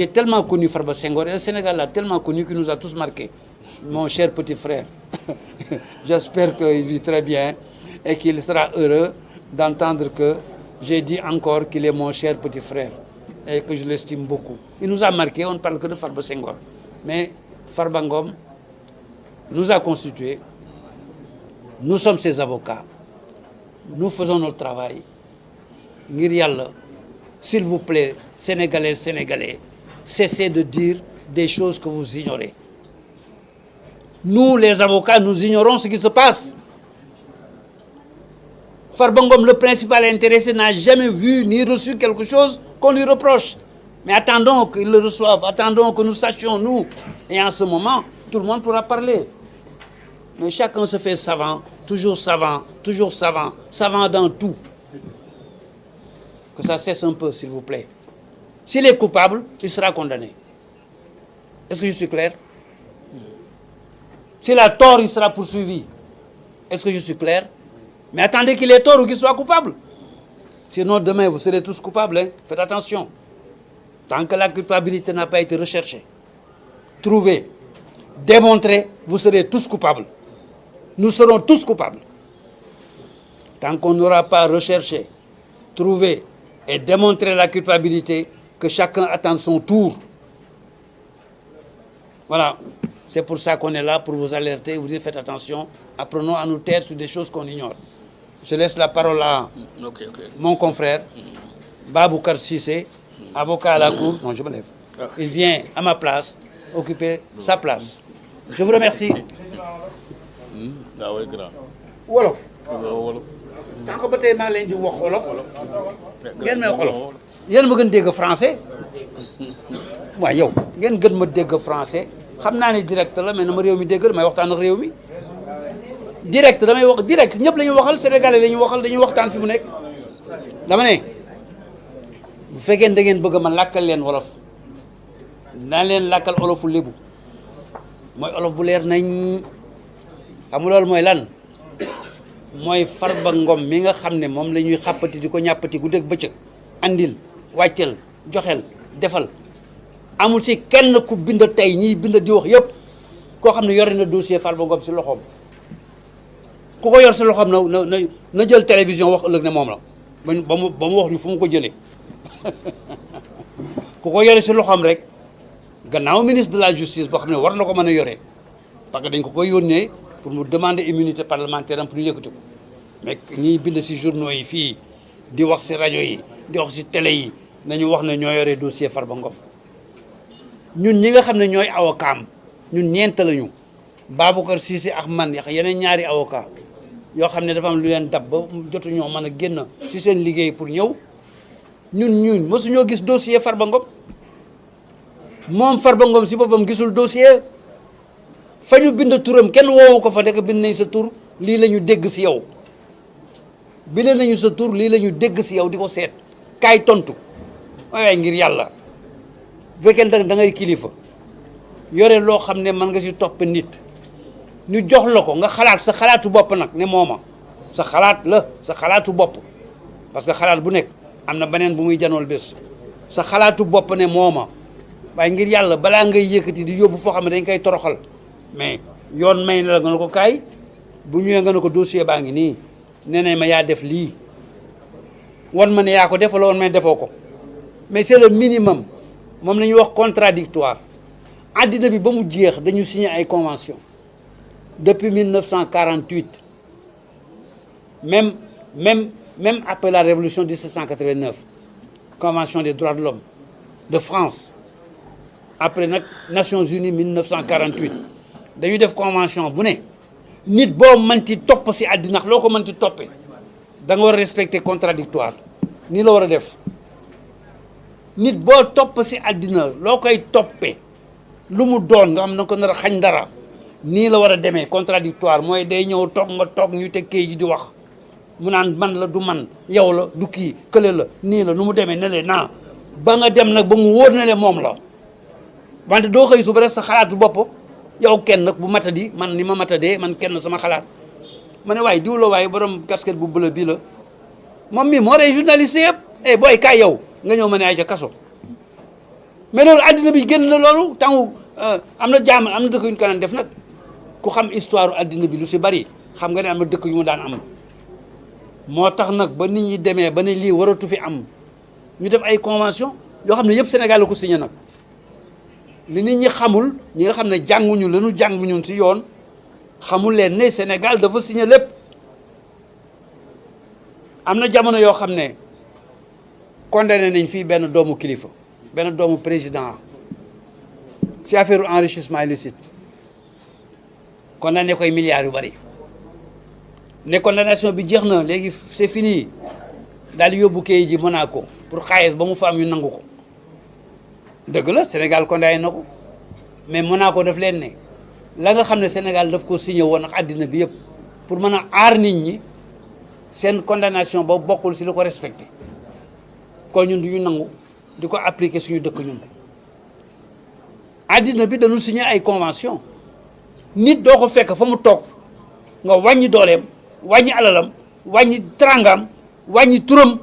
J'ai tellement connu Farba Senghor et le Sénégal l'a tellement connu qu'il nous a tous marqués. Mon cher petit frère, j'espère qu'il vit très bien et qu'il sera heureux d'entendre que j'ai dit encore qu'il est mon cher petit frère et que je l'estime beaucoup. Il nous a marqués, on ne parle que de Farba Senghor. Mais Farba Ngom nous a constitués, nous sommes ses avocats, nous faisons notre travail. Ngir Yalla, s'il vous plaît, Sénégalais, Sénégalais, cessez de dire des choses que vous ignorez. Nous, les avocats, nous ignorons ce qui se passe. Farba Ngom, le principal intéressé, n'a jamais vu ni reçu quelque chose qu'on lui reproche. Mais attendons qu'il le reçoive, attendons que nous sachions, nous. Et en ce moment, tout le monde pourra parler. Mais chacun se fait savant, savant dans tout. Que ça cesse un peu, s'il vous plaît. S'il est coupable, il sera condamné. Est-ce que je suis clair? S'il a tort, il sera poursuivi. Est-ce que je suis clair? Mais attendez qu'il ait tort ou qu'il soit coupable. Sinon, demain, vous serez tous coupables. Hein? Faites attention. Tant que la culpabilité n'a pas été recherchée, trouvée, démontrée, vous serez tous coupables. Nous serons tous coupables. Tant qu'on n'aura pas recherché, trouvé et démontré la culpabilité, que chacun attende son tour. Voilà. C'est pour ça qu'on est là, pour vous alerter, vous dire faites attention, apprenons à nous taire sur des choses qu'on ignore. Je laisse la parole à mon confrère, Baboucar Cissé, avocat à la cour. Non, je me lève. Il vient à ma place, occuper sa place. Je vous remercie. Wolof. sànq ba tey maa leen di wax wolof ngeen may wax wolof yéen ma gën dégg français waaw yow ngeen gën ma dégg français xam naa ne direct la mais na ma réew mi dégg damay waxtaan ak réew mi direct damay wax direct ñëpp la ñu waxal sénégalais la ñu waxal dañuy waxtaan fi mu nekk dama ne bu fekkee da ngeen bëgg ma làkkal leen wolof naa leen làkkal olofu lébu mooy olof bu leer nañ xam loolu mooy lan mooy Farba Ngom mi nga xam ne moom la ñuy xàppati di ko ñàppati guddeeg bëccëg andil wàccel joxel defal amul ci kenn ku bind tey ñiy bind di wax yëpp koo xam ne yore na dossier Farba Ngom si loxoom ku ko yor si loxoom na jël télévision wax ëllëg ne moom la ba mu wax ñu fu mu ko jëlee ku ko yore si loxoom rek gannaaw ministre de la justice boo xam ne war na ko mën a yore parce que dañ ko koy yónnee pour mu demander immunité parlementaire am pour ñu yëkkati ko mais ñiy bind ci journaux yi fii di wax ci rajo yi di wax ci télé yi nañu wax ne ñoo yore dossier Farba Ngom ñun ñi nga xam ne ñooy avocat ñun ñeent lañu Baboucar Cissé ak man yeneen ñaari avocat yoo xam ne dafa am lu leen dab ba jotu ñoo mën a génn ci seen liggéey pour ñëw ñun mësuñoo gis dossier Farba Ngom moom Farba Ngom ci boppam gisul dossier fa ñu bind turam kenn woowu ko fa nekk bind nañ sa tur lii la ñu dégg ci yow bind nañu sa tur lii la ñu dégg ci yow di ko seet kaay tontu waaye ngir yàlla bu fekkee da ngay kilifa yore loo xam ne mën nga ci topp nit ñu jox la ko nga xalaat sa xalaatu bopp nag ne mooma sa xalaat la sa xalaatu bopp parce que xalaat bu nekk am na beneen bu muy janool bés sa xalaatu bopp ne mooma waaye ngir yàlla balaa ngay yëkkati di yóbbu foo xam ne dañ koy toroxal mais yoon may na la nga ne ko kaay bu ñëwee nga ne ko dossier baa ngi nii nee nañ ma yaa def lii wan ma ne yaa ko def wala wan ma ne defoo ko mais c'est le minimum moom la ñuy wax contradictoire àddina bi ba mu jeex dañu signé ay convention depuis 1948 même après la révolution 1789 convention des droits de l'homme de France après nag Nations Unies 1948 dañuy def convention bu ne nit boo mënti topp ci àddina loo ko mënti toppee da nga war a respecter contradictoire nii la war a def nit boo topp ci àddina loo koy toppee lu mu doon nga xam na ko nar a xañ dara nii la war a demee contradictoire mooy day ñëw toog nga toog ñu te kay ji di wax mu naan man la du man yow la du kii kële la nii la nu mu demee ne le naa ba nga dem nag ba mu wóor na le moom la wante doo xëy suba rek sa xalaatu bopp yow kenn nag bu matadi man ni ma matadee man kenn sama xalaat ma ne waaye diw la waaye borom casquette bu bleu bii la moom mii moo rey journaliste yëpp booy kaay yow nga ñëw ma ne ay ca kaso mais loolu àddina bi génn na loolu tangu am na jaam am na dëkk yu ñu ko daan def nag ku xam histoire àddina bi lu si bari xam nga ne am na dëkk yu mu daan am moo tax nag ba nit ñi demee ba ne lii waratu fi am ñu def ay convention yoo xam ne yëpp Sénégal la ko signé nag li nit ñi xamul ñi nga xam ne jànguñu lañu jàng ñun si yoon xamul leen ne Sénégal dafa signé lépp am na jamono yoo xam ne condamné nañ fii benn doomu kilifa benn doomu président si affaire enrichissement illicite condamné koy milliards yu bari ne condamnation bi jeex na léegi c'est fini daal di yóbbu kayit ji Monaco pour xaalis ba mu fa am ñu nangu ko dëgg la Sénégal condamné na ko mais Monaco daf leen ne la nga xam ne Sénégal daf ko signé woon ak àddina bi yëpp pour mën a aar nit ñi seen condamnation ba bokkul si lu ko respecté kon ñun du ñu nangu di ko appliquer suñu dëkk ñun àddina bi dañu signé ay convention nit doo ko fekk fa mu toog nga wàññi dooleem wàññi alalam wàññi trangaam wàññi turam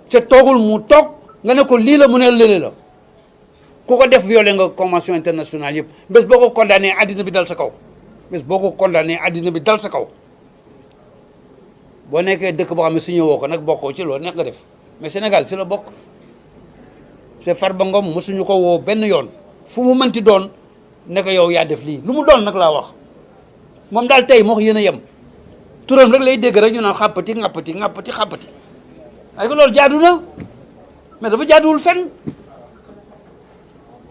ca toogul mu toog nga ne ko lii la mu ne lële la ku ko def violé nga convention internationale yëpp bés boo ko condamné àddina bi dal sa kaw bés boo ko condamné àddina bi dal sa kaw boo nekkee dëkk boo xam ne signé woo ko nag bokkoo ci loolu nekk nga def mais Sénégal si la bokk c'est Farba Ngom mosuñu ko woo benn yoon fu mu mënti doon ne ko yow yaa def lii lu mu doon nag laa wax moom daal tey moo ko yéen a yem turam rek lay dégg rek ñu naan xàppati ŋàppati ŋàppati xàppati ay ko loolu jaadu na mais dafa jaaduwul fenn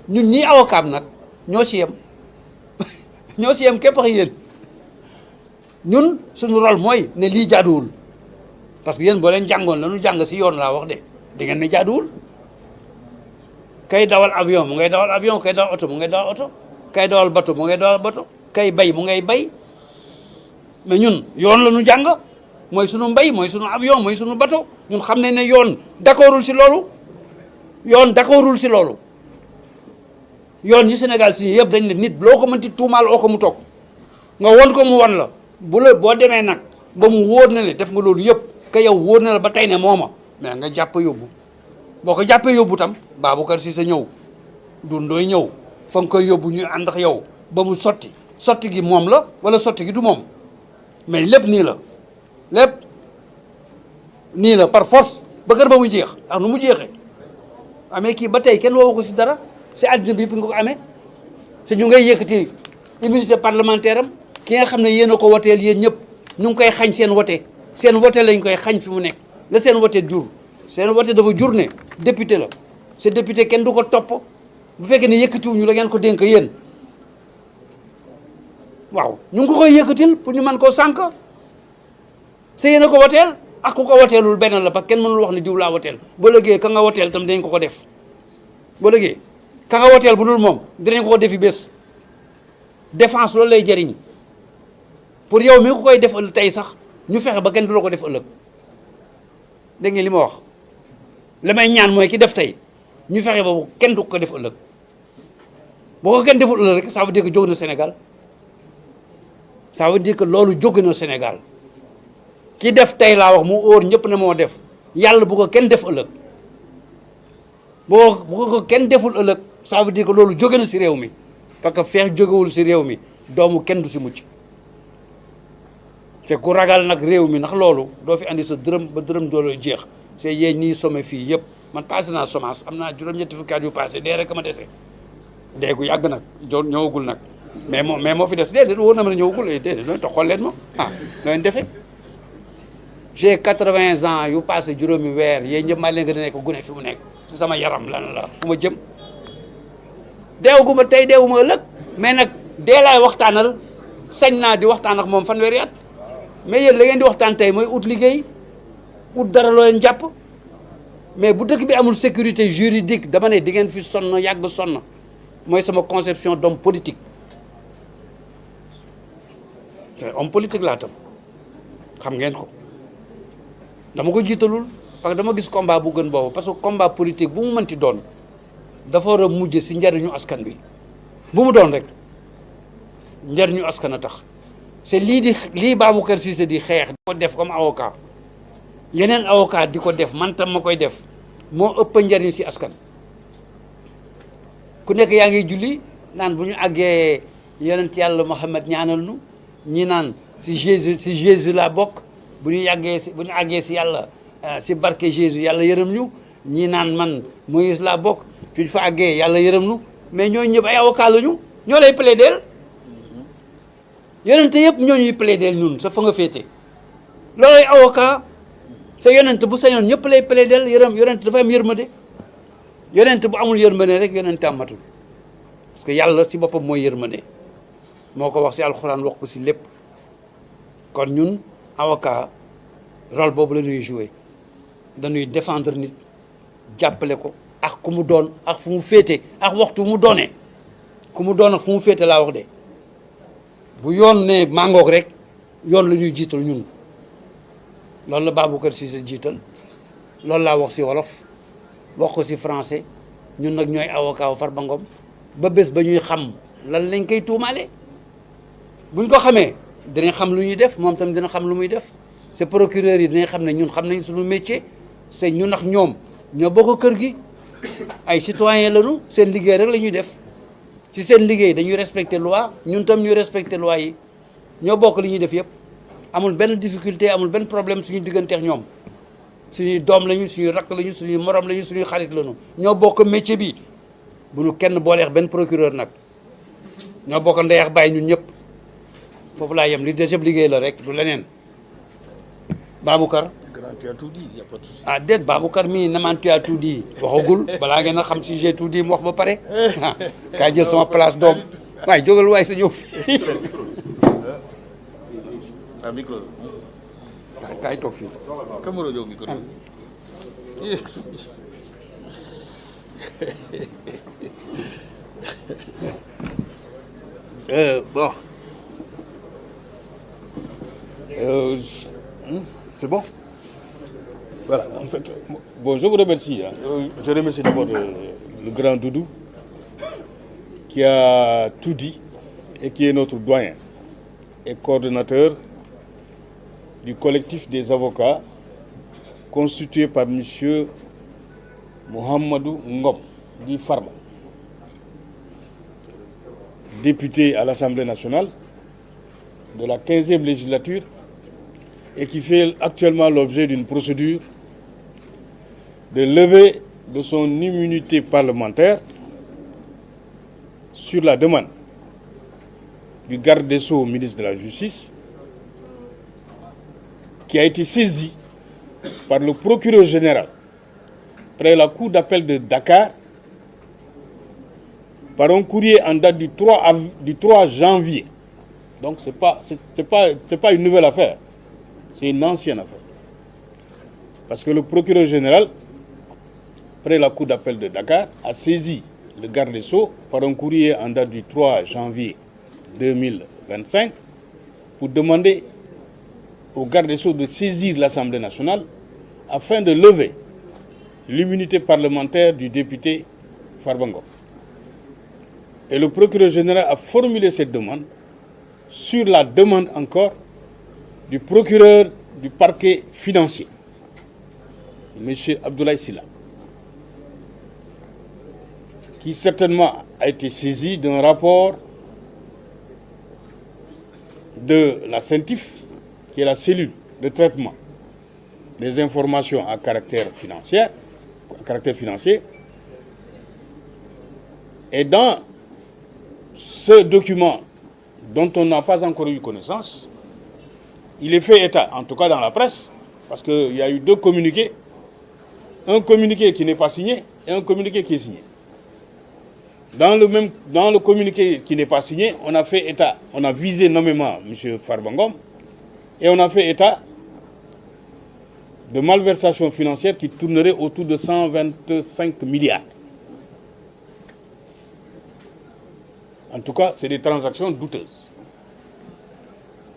ñun ñii avocat nag ñoo ci yem ñoo ci yem képp ak yéen ñun suñu rôle mooy ne lii jaaduwul parce que yéen boo leen jàngoon la ñu jàng si yoon laa wax de di ngeen ne jaaduwul kay dawal avion mu ngay dawal avion kay dawal oto mu ngay dawal oto kay dawal bateau mu ngay dawal bateau kay bay mu ngay bay mais ñun yoon la ñu jàng mooy sunu mbay mooy sunu avion mooy sunu bateau ñun xam ne ne yoon d'accordul si loolu yoon d'accordul si loolu yoon yi Sénégal si yëpp dañ ne nit loo ko mënti tuumaal oo ko mu toog nga won ko mu wan la boo demee nag ba mu wóor na le def nga loolu yëpp ka yow wóor na la ba tey ne mooma mais nga jàpp yóbbu boo ko jàppee yóbbu tam Babacar Cissé ñëw Doudou ñëw fa nga koy yóbbu ñu ànd ak yow ba mu sotti gi moom la wala sotti gi du moom mais lépp nii la lépp nii la par force ba kër ba mu jeex ak nu mu jeexee amee kii ba tey kenn woowu ko si dara si àddina bi yëpp nga ko amee si ñu ngay yëkkati immunité parlementaire am ki nga xam ne yéen a ko woteel yéen ñëpp ñu ngi koy xañ seen wote lañ koy xañ fi mu nekk la seen wote jur seen wote dafa jur ne député la ce député kenn du ko topp bu fekkee ne yëkkatiwuñu la ngeen ko dénk yéen waaw ñu ngi ko koy yëkkatil pour ñu mën koo sànq sa yéen a ko woteel ak ku ko woteelul benn la parce que kenn mënul wax ne diw laa woteel ba léegi ka nga woteel tam dañ ko def ba léegi ka nga woteel bu dul moom dinañ ko defi bés défense loolu lay jëriñ pour yow mi ko koy def tey sax ñu fexe ba kenn du la ko def ëllëg dégg ngeen li ma wax li may ñaan mooy ki def tey ñu fexe ba kenn du ko def ëllëg boo ko kenn deful ëllëg rek ça veut dire que jóg na Sénégal ça veut dire que loolu jóg na Sénégal ki def tey laa wax mu óor ñëpp ne moo def yàlla bu ko kenn def ëllëg bu ko kenn deful ëllëg ça veut dire que loolu jóge na si réew mi parce que feex jógewul si réew mi doomu kenn du si mucc te ku ragal nag réew mi ndax loolu doo fi andi sa dërëm ba dërëm doolu jeex c'est yéen ñii somme fii yëpp man passé naa semence am naa juróom-ñetti fukki at yu passé dee rek ma dese dee gu yàgg nag ñëwagul nag mais moo fi des déedéet wóor na ma ne ñëwagul déedéet doon tax xool leen ma nooy defee j'ai 80 ans yu passé juróomi weer yéen ñëpp maa leen nga di nekk gune fi mu nekk si sama yaram lan la fu ma jëm deewaguma tey deewuma ëllëg mais nag dee laay waxtaanal sañ naa di waxtaan ak moom fanweeri at mais yéen la ngeen di waxtaan tey mooy ut liggéey ut dara loo leen jàpp mais bu dëkk bi amul sécurité juridique dama ne di ngeen fi sonn yàgg sonn mooy sama conception d'homme politique te homme politique laa tam xam ngeen ko dama ko jiitalul parce que dama gis combat bu gën boobu parce que combat politique bu mu mënti doon dafa war a mujj si njariñu askan bi bu mu doon rek njariñu askan a tax c'est lii Babacar Cissé di xeex di ko def comme avocat yeneen avocat di ko def man tam ma koy def moo ëpp njariñ si askan ku nekk yaa ngi julli naan bu ñu àggee yonent yàlla Muhammad ñaanal nu ñi naan si Jésus laa bokk bu ñu àggee si yàlla si barke Jésus yàlla yërëm ñu ñi naan man Moïse laa bokk fi ñu fa àggee yàlla yërëm ñu mais ñooñu ñëpp ay avocat la ñu ñoo lay plaideel yonent yëpp ñoo ñuy plaideel ñun sa fa nga féete loolay avocat sa yonent bu sañoon ñëpp lay plaideel yonent dafa am yërmande yonent bu amul yërmande rek yonent amatul parce que yàlla si boppam mooy yërmande moo ko wax si alxuraan wax ko si lépp kon ñun avocat rôle boobu la ñuy jouer dañuy défendre nit jàppale ko ak ku mu doon ak fu mu féete ak waxtu mu doonee ku mu doon ak fu mu féete laa wax de bu yoon ne màngoog rek yoon la ñuy jiital ñun loolu la Baboucar Cissé jiital loolu laa wax si wolof wax ko si français ñun nag ñooy avocat wu Farba Ngom ba bés ba ñuy xam lan lañ koy tuumaale buñ ko xamee dinañ xam lu ñuy def moom tamit dina xam lu muy def c'est procureur yi dinañ xam ne ñun xam nañ suñu métier c'est ñun ak ñoom ñoo bokk kër gi ay citoyen lañu seen liggéey rek la ñuy def ci seen liggéey dañuy respecter loi ñun tam ñuy respecter loi yi ñoo bokk li ñuy def yëpp amul benn difficulté amul benn problème suñu digganteex ñoom suñuy doom lañu suñuy rakk lañu suñuy morom lañu suñuy xarit lañu ñoo bokk métier bi bu ñu kenn booleex benn procureur nag ñoo bokk ndeyax bàyyi ñun ñëpp foofu laa yem li des yëpp liggéey la rek du leneen Baboucar. Grand, tu as tout dit, y a pas de souci. Ah déet Baboucar mii namaan tu as tout dit waxagul balaa ngeen a xam si j'ai tout dit mu wax ba pare ah kaay jël sama place doom waaye jógal waaye sa ñëw fii Ah, micro. kaay toog fii. Camara jóg micro. Bon. C'est bon? Voilà, en fait, bon, je vous remercie. Je remercie d'abord le grand Doudou qui a tout dit et qui est notre doyen et coordonnateur du collectif des avocats constitué par M. Mohamedou Ngom, dit Farba, député à l'Assemblée nationale de la 15e législature et qui fait actuellement l'objet d'une procédure de levée de son immunité parlementaire sur la demande du garde des Sceaux au ministre de la Justice, qui a été saisi par le procureur général près la Cour d'appel de Dakar par un courrier en date du 3 janvier. Donc ce n'est pas une nouvelle affaire, c'est une ancienne affaire. Parce que le procureur général, près la Cour d'appel de Dakar, a saisi le garde des Sceaux par un courrier en date du 3 janvier 2025 pour demander au garde des Sceaux de saisir l'Assemblée nationale afin de lever l'immunité parlementaire du député Farba Ngom. Et le procureur général a formulé cette demande sur la demande encore du procureur du parquet financier, M. Abdoulaye Sylla, qui certainement a été saisi d'un rapport de la CENTIF, qui est la cellule de traitement des informations à caractère financier. Et dans ce document dont on n'a pas encore eu connaissance, il est fait état, en tout cas dans la presse, parce qu'il y a eu deux communiqués, un communiqué qui n'est pas signé et un communiqué qui est signé. Dans le communiqué qui n'est pas signé, on a fait état, on a visé nommément M. Farba Ngom et on a fait état de malversations financières qui tourneraient autour de 125 milliards. En tout cas, c'est des transactions douteuses,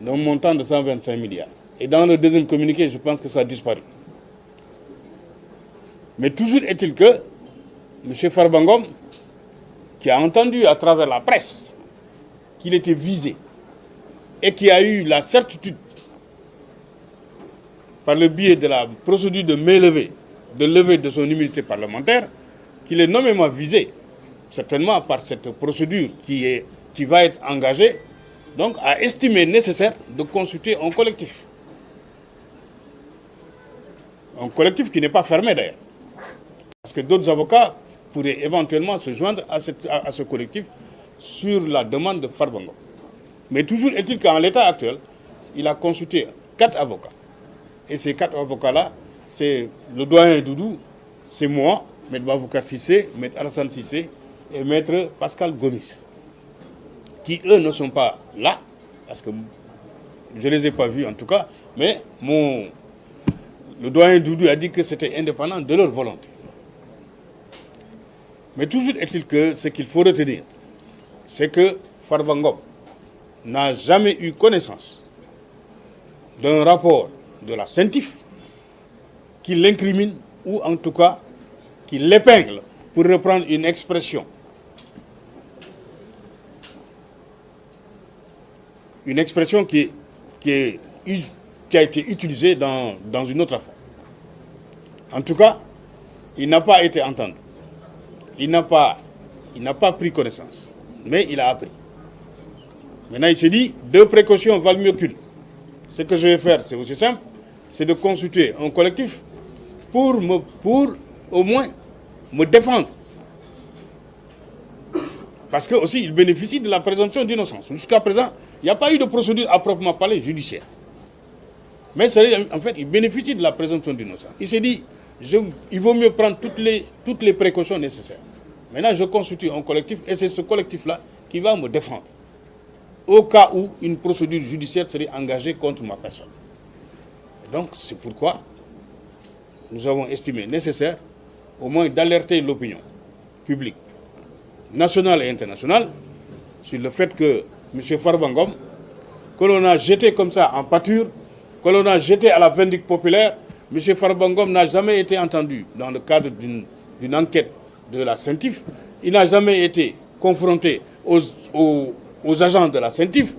d'un montant de 125 milliards. Et dans le deuxième communiqué, je pense que ça a disparu. Mais toujours est-il que M. Farba Ngom, qui a entendu à travers la presse qu'il était visé et qui a eu la certitude, par le biais de la procédure de levée de son immunité parlementaire, qu'il est nommément visé certainement par cette procédure qui va être engagée, donc a estimé nécessaire de consulter un collectif. Un collectif qui n'est pas fermé d'ailleurs. Parce que d'autres avocats pourraient éventuellement se joindre à ce collectif sur la demande de Farba Ngom. Mais toujours est-il qu'en l'état actuel, il a consulté 4 avocats. Et ces 4 avocats-là, c'est le doyen Doudou, c'est moi, Maître Baboucar Cissé, Maître Alassane Cissé et Maître Pascal Gomis, qui eux ne sont pas là, parce que je ne les ai pas vus en tout cas, mais le doyen Doudou a dit que c'était indépendant de leur volonté. Mais toujours est-il que ce qu'il faut retenir, c'est que Farba Ngom n'a jamais eu connaissance d'un rapport de la CENTIF qui l'incrimine ou en tout cas qui l'épingle, pour reprendre une expression. Une expression qui a été utilisée dans une autre affaire. En tout cas, il n'a pas été entendu. Il n'a pas pris connaissance, mais il a appris. Maintenant, il s'est dit, 2 précautions valent mieux qu'une. Ce que je vais faire, c'est aussi simple, c'est de consulter un collectif pour au moins me défendre. Parce que aussi, il bénéficie de la présomption d'innocence. Jusqu'à présent, il n'y a pas eu de procédure à proprement parler judiciaire. Mais en fait, il bénéficie de la présomption d'innocence. Il s'est dit, il vaut mieux prendre toutes les précautions nécessaires. Maintenant, je constitue un collectif et c'est ce collectif-là qui va me défendre. Au cas où une procédure judiciaire serait engagée contre ma personne. Et donc, c'est pourquoi nous avons estimé nécessaire au moins d'alerter l'opinion publique, nationale et internationale, sur le fait que M. Farba Ngom, que l'on a jeté comme ça en pâture, que l'on a jeté à la vindicte populaire, M. Farba Ngom n'a jamais été entendu dans le cadre d'une enquête de la CENTIF. Il n'a jamais été confronté aux agents de la CENTIF.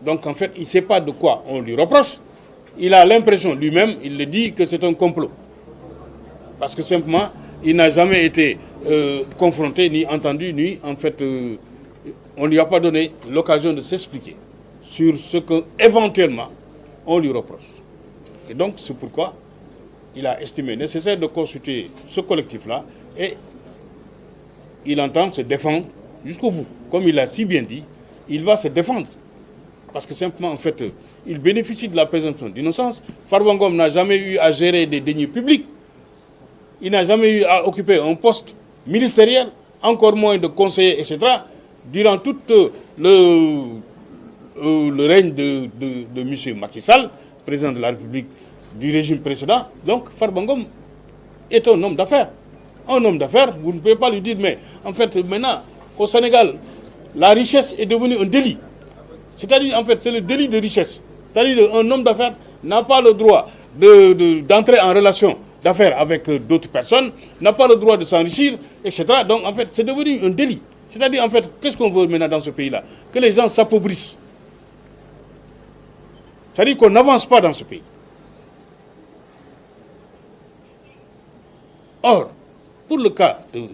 Donc en fait, il ne sait pas de quoi on lui reproche. Il a l'impression lui-même, il le dit, que c'est un complot. Parce que simplement, il n'a jamais été confronté, ni entendu, ni en fait, on ne lui a pas donné l'occasion de s'expliquer sur ce qu'éventuellement on lui reproche. Et donc c'est pourquoi il a estimé nécessaire de consulter ce collectif-là et il entend se défendre jusqu'au bout. Comme il l'a si bien dit, il va se défendre. Parce que simplement, en fait, il bénéficie de la présomption d'innocence. Farba Ngom n'a jamais eu à gérer des deniers publics. Il n'a jamais eu à occuper un poste ministériel, encore moins de conseiller, etc. Durant tout le règne de M. Macky Sall, président de la République du régime précédent. Donc, Farba Ngom est un homme d'affaires. Un homme d'affaires, vous ne pouvez pas lui dire, mais en fait, maintenant, au Sénégal, la richesse est devenue un délit. C'est-à-dire, en fait, c'est le délit de richesse. C'est-à-dire qu'un homme d'affaires n'a pas le droit d'entrer en relation d'affaires avec d'autres personnes, n'a pas le droit de s'enrichir, etc. Donc, en fait, c'est devenu un délit. C'est-à-dire, en fait, qu'est-ce qu'on veut maintenant dans ce pays-là? Que les gens s'appauvrissent. C'est-à-dire qu'on n'avance pas dans ce pays. Or, pour le cas de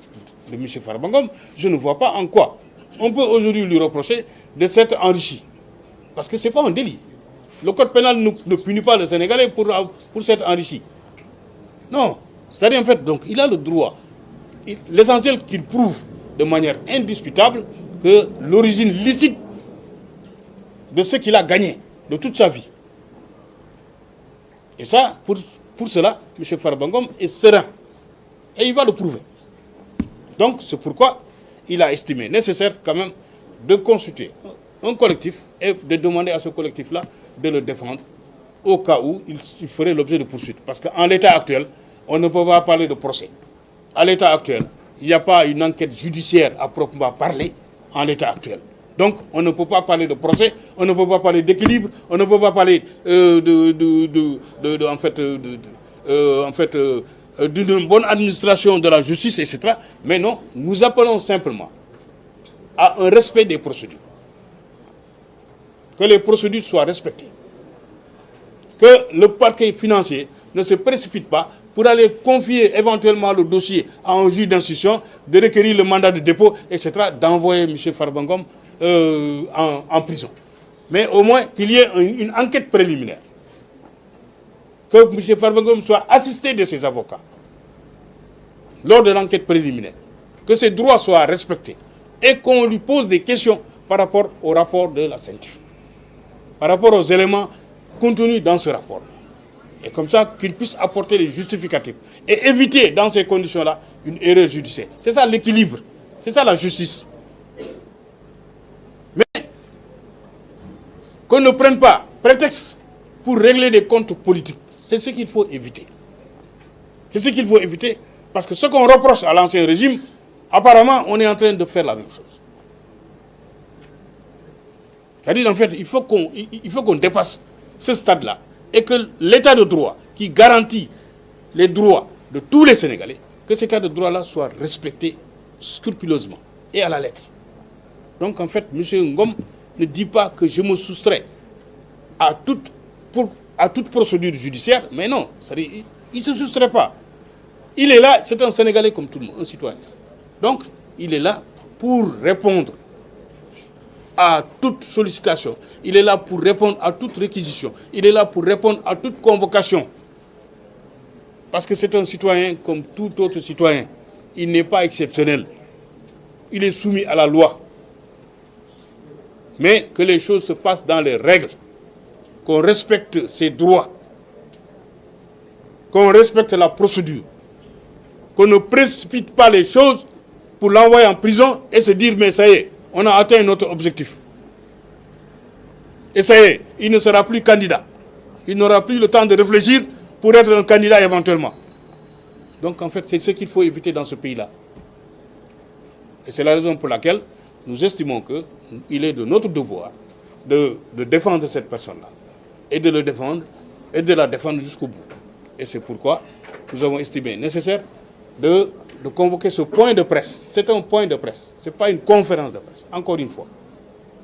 M. Farba Ngom, je ne vois pas en quoi on peut aujourd'hui lui reprocher de s'être enrichi. Parce que ce n'est pas un délit. Le code pénal ne punit pas le Sénégalais pour s'être enrichi. Non. C'est-à-dire, en fait, donc, il a le droit. L'essentiel qu'il prouve de manière indiscutable que l'origine licite de ce qu'il a gagné, de toute sa vie. Et ça, pour cela, M. Farba Ngom est serein. Et il va le prouver. Donc, c'est pourquoi il a estimé nécessaire quand même de consulter un collectif et de demander à ce collectif-là de le défendre au cas où il ferait l'objet de poursuites. Parce qu'en l'état actuel, on ne peut pas parler de procès. À l'état actuel, il n'y a pas une enquête judiciaire à proprement parler en l'état actuel. Donc, on ne peut pas parler de procès, on ne peut pas parler d'équilibre, on ne peut pas parler d'une bonne administration de la justice, etc. Mais non, nous appelons simplement à un respect des procédures. Que les procédures soient respectées. que le parquet financier ne se précipite pas pour aller confier éventuellement le dossier à un juge d'instruction, de requérir le mandat de dépôt, etc., d'envoyer M. Farba Ngom en prison. Mais au moins qu'il y ait une enquête préliminaire. Que M. Farba Ngom soit assisté de ses avocats lors de l'enquête préliminaire. Que ses droits soient respectés et qu'on lui pose des questions par rapport au rapport de la CENTIF, par rapport aux éléments contenus dans ce rapport. Et comme ça, qu'il puisse apporter les justificatifs et éviter dans ces conditions-là une erreur judiciaire. C'est ça l'équilibre, c'est ça la justice. Mais qu'on ne prenne pas prétexte pour régler des comptes politiques, c'est ce qu'il faut éviter. C'est ce qu'il faut éviter parce que ce qu'on reproche à l'ancien régime, apparemment, on est en train de faire la même chose. C'est-à-dire, en fait, il faut qu'on dépasse ce stade-là et que l'état de droit qui garantit les droits de tous les Sénégalais, que cet état de droit-là soit respecté scrupuleusement et à la lettre. Donc, en fait, M. Ngom ne dit pas que je me soustrais à toute procédure judiciaire, mais non, c'est-à-dire, il ne se soustrait pas. Il est là, c'est un Sénégalais comme tout le monde, un citoyen. Donc, il est là pour répondre à toute sollicitation. Il est là pour répondre à toute réquisition. Il est là pour répondre à toute convocation. Parce que c'est un citoyen comme tout autre citoyen. Il n'est pas exceptionnel. Il est soumis à la loi. Mais que les choses se passent dans les règles. Qu'on respecte ses droits. Qu'on respecte la procédure. Qu'on ne précipite pas les choses pour l'envoyer en prison et se dire, mais ça y est, on a atteint notre objectif. Et ça y est, il ne sera plus candidat. Il n'aura plus le temps de réfléchir pour être un candidat éventuellement. Donc en fait, c'est ce qu'il faut éviter dans ce pays-là. Et c'est la raison pour laquelle nous estimons qu'il est de notre devoir de défendre cette personne-là. Et de le défendre, et de la défendre jusqu'au bout. Et c'est pourquoi nous avons estimé nécessaire de convoquer ce point de presse. C'est un point de presse, ce n'est pas une conférence de presse, encore une fois.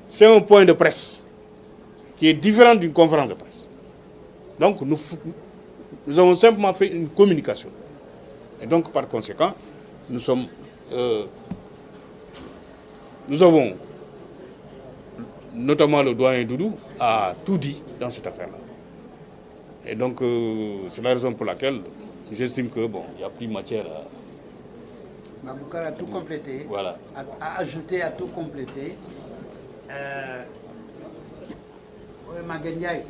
C'est un point de presse qui est différent d'une conférence de presse. Donc nous avons simplement fait une communication. Et donc par conséquent, nous avons, notamment le doyen Doudou, a tout dit dans cette affaire-là. Et donc c'est la raison pour laquelle j'estime que bon, il n'y a plus matière à... Maboukar a tout complété, voilà. a ajouté, a tout complété. Oui, Maguendiaï.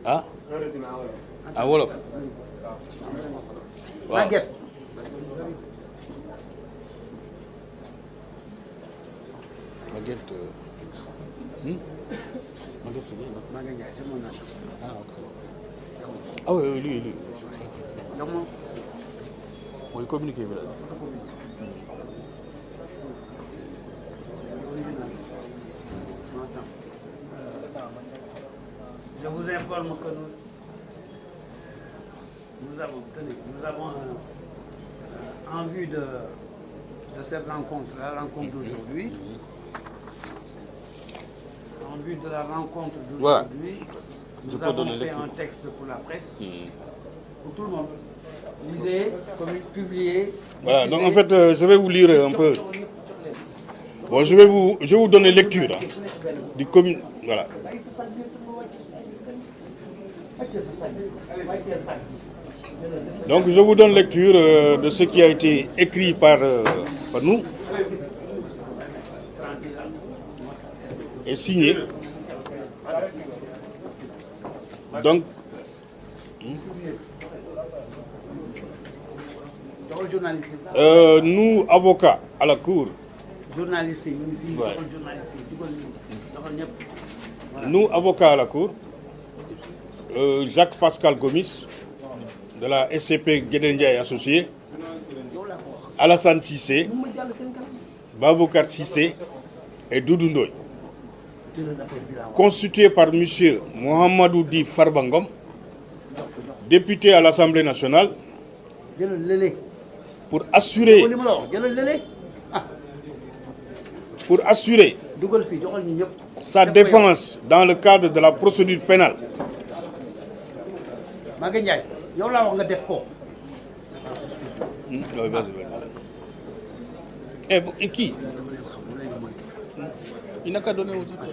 Ah ah wolof waaw Maguette. Maguette Maguette c'est bien non? Maguendiaï, c'est mon âge. Ah ok. Ah oui, lui. Donc, mooy communiqué bi la. je vous informe que nous avons en vue de cette rencontre, la rencontre d'aujourd'hui, en vue de la rencontre d'aujourd'hui, nous avons fait un texte pour la presse, pour tout le monde. Lisez, publiez. Voilà, donc en fait, je vais vous lire un peu. Bon, je vais vous donner lecture du commun. Voilà. Donc je vous donne lecture de ce qui a été écrit par nous et signé. Donc, nous, avocats à la Cour, nous, avocats à la Cour, Jacques Pascal Gomis, de la SCP Guédendia et Associés, Alassane Sissé, Baboukar Sissé et Doudou Ndoye, constitué par M. Mohamedou Di Farba Ngom, député à l'Assemblée nationale, pour assurer pour assurer sa défense dans le cadre de la procédure pénale. Et qui? Il n'a qu'à donner aux autres.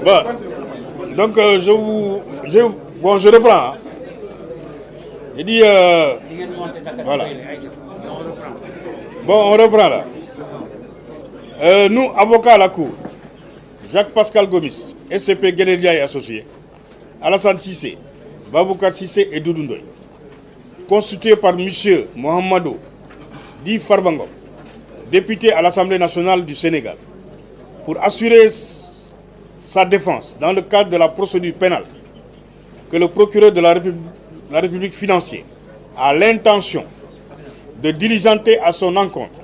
Bon, donc je reprends. Hein. Il dit voilà. Bon, on reprend là. Nous, avocats à la Cour, Jacques-Pascal Gomis, SCP Guédélia et associés, Alassane Cissé, Baboucar Cissé et Doudou Ndoye, constitués par M. Mohamedou Di Farba Ngom, député à l'Assemblée nationale du Sénégal, pour assurer sa défense dans le cadre de la procédure pénale que le procureur de la République financier a l'intention de diligenter à son encontre,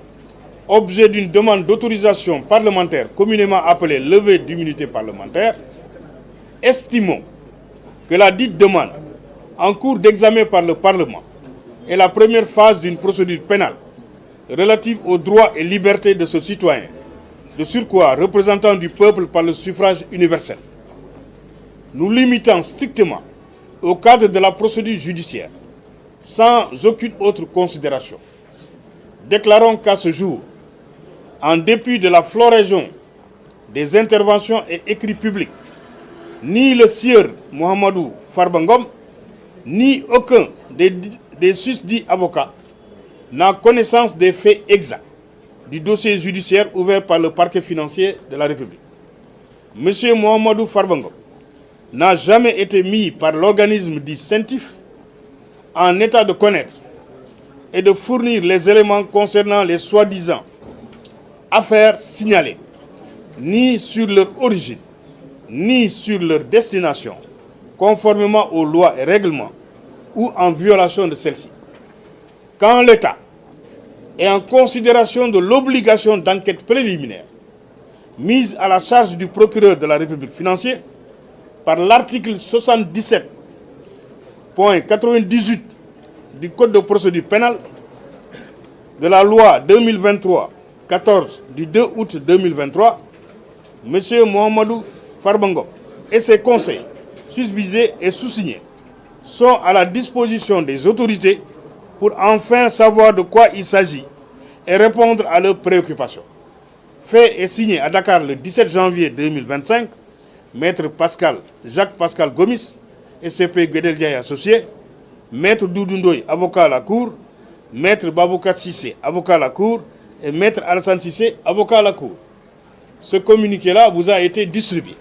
objet d'une demande d'autorisation parlementaire communément appelée levée d'immunité parlementaire, estimons que la dite demande, en cours d'examen par le Parlement, est la première phase d'une procédure pénale relative aux droits et libertés de ce citoyen, de surcroît représentant du peuple par le suffrage universel. Nous limitant strictement au cadre de la procédure judiciaire, sans aucune autre considération, déclarons qu'à ce jour, en dépit de la floraison des interventions et écrits publics, ni le sieur Mohamedou Farba Ngom, ni aucun des susdits avocats n'a connaissance des faits exacts du dossier judiciaire ouvert par le parquet financier de la République. M. Mohamedou Farba Ngom n'a jamais été mis par l'organisme dit CENTIF en état de connaître et de fournir les éléments concernant les soi-disant affaires signalées, ni sur leur origine, ni sur leur destination, conformément aux lois et règlements ou en violation de celles-ci. Quand l'État est en considération de l'obligation d'enquête préliminaire mise à la charge du procureur de la République financier par l'article 77.98 du Code de procédure pénale de la loi 2023-14 du 2 août 2023, M. Mohamedou Farba Ngom et ses conseils susvisés et sous-signés sont à la disposition des autorités pour enfin savoir de quoi il s'agit et répondre à leurs préoccupations. Fait et signé à Dakar le 17 janvier 2025, Maître Jacques-Pascal Gomis, SCP Guédélia et associés, Maître Doudou Ndoye, avocat à la Cour, Maître Baboucar Cissé, avocat à la Cour, et Maître Alassane Cissé, avocat à la Cour. Ce communiqué-là vous a été distribué.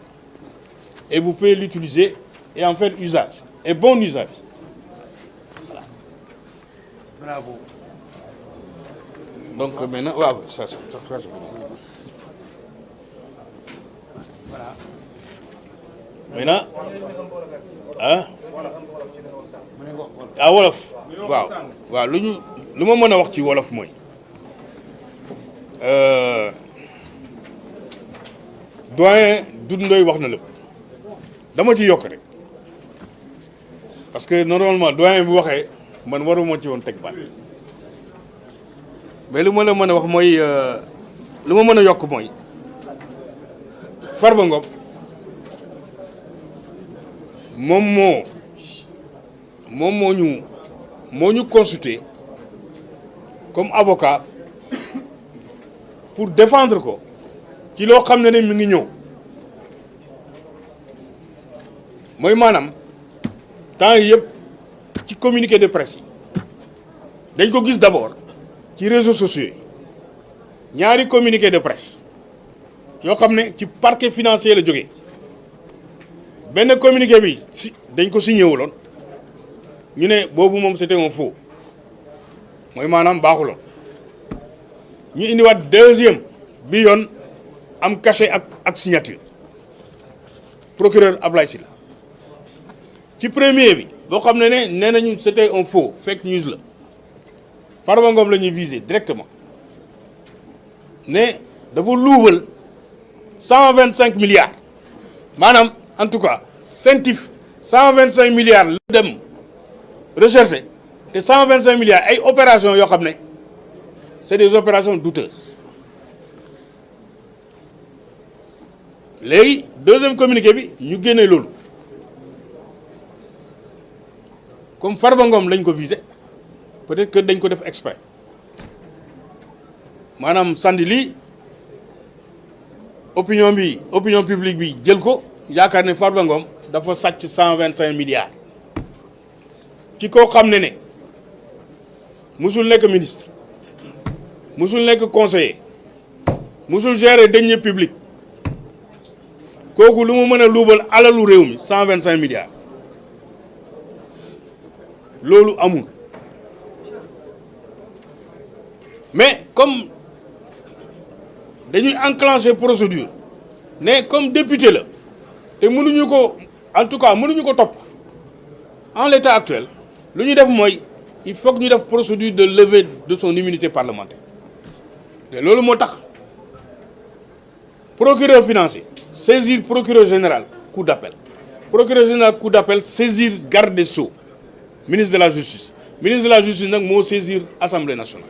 Et vous pouvez l'utiliser et en faire usage. Et bon usage. Voilà. Bravo. Donc maintenant, ouais, ça c'est bon. Voilà. Maintenant, hein? Ah wolof. waaw waaw lu ma mën a wax ci wolof mooy doyen Doudou Ndoye wax na lépp dama ci yokk rek parce que normalement doyen bu waxee man waruma ci woon teg baat mais lu ma la mën a wax mooy lu ma mën a yokk mooy Farba Ngom moom moo ñu consulté comme avocat pour défendre ko ci loo xam ne mi ngi ñëw mooy maanaam temps yi yëpp ci communiqué de presse yi dañ ko gis d'abord ci réseaux sociaux yi ñaari communiqué de presse yoo xam ne ci parquet financier la jógee benn communiqué bi si dañ ko signé wuloon ñu ne boobu moom c'était un faux mooy maanaam baaxuloon ñu indiwaat deuxième bi yoon am cachet ak signature procureur Ablaye Sylla ci premier bi boo xam ne nee nañu c'était un faux fake news la Farba Ngom la ñuy viser directement ne dafa luubal 125 milliards maanaam en tout cas CENTIF 125 milliards la dem recherché te 125 milliards ay opérations yoo xam ne c'est des opérations douteuses. léegi deuxième communiqué bi ñu génnee loolu comme Farba Ngom lañ ko visé peut-être que dañ ko def exprès maanaam sandi lii opinion publique bi jël ko yaakaar ne Farba Ngom dafa sàcc 125 milliards ci koo xam ne musul nekk ministre musul nekk conseiller musul gérer deniers publics kooku lu mu mën a luubal alalu réew mi 125 milliards loolu amul mais comme dañuy enclencher procédure ne comme député la te mënuñu ko en tout cas mënuñu ko topp en l'état actuel lu ñu def mooy il faut que ñu def procédure de levée de son immunité parlementaire te loolu moo tax procureur financier saisir procureur général cour d'appel procureur général cour d'appel saisir garde des Sceaux ministre de la justice nag moo saisir assemblée nationale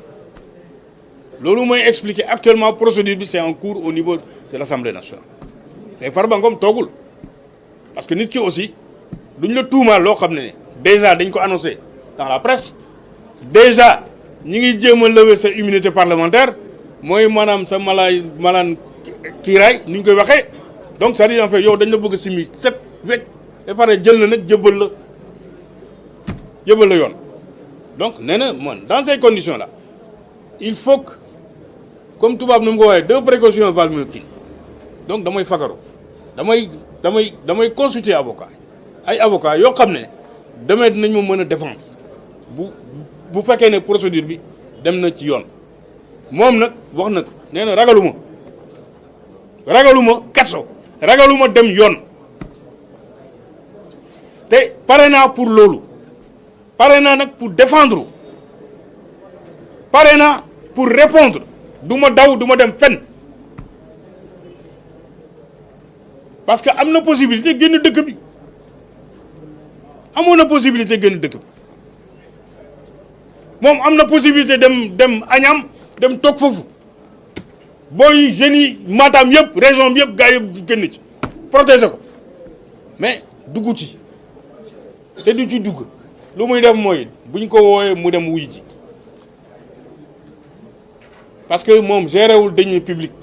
loolu mooy expliquer actuellement procédure bi c'est en cours au niveau de l'assemblée nationale mais Farba Ngom toogul parce que nit ki aussi duñ la tuumaal loo xam ne déjà dañ ko annoncé dans la presse déjà ñi ngi jéem a lever sa immunité parlementaire mooy maanaam sa malaan kiiraay ni ñu koy waxee donc c'est-à-dire en fait yow dañ la bëgg a simi set wecc et pare jël na nag jëbal la yoon donc nee na man dans ces conditions là il faut que comme tubaab nu mu ko waxee deux précautions valent mieux qu'une donc damay fagaru damay consulter avocat ay avocat yoo xam ne demee dinañ ma mën a défendre bu fekkee ne procédure bi dem na ci yoon moom nag wax nag nee na ragaluma kaso ragaluma dem yoon te pare naa pour loolu pare naa nag pour défendre pare naa pour répondre du ma daw du ma dem fenn parce que am na possibilité génn dëkk bi amoon na possibilité génn dëkk bi moom am na possibilité dem Agnam dem toog foofu booy jeunes yi Matam yëpp région bi yëpp gars yëpp génn ci protéger ko mais dugg ci te du ci dugg lu muy def mooy bu ñu ko wooyee mu dem wuy ji parce que moom géré wul deniers publics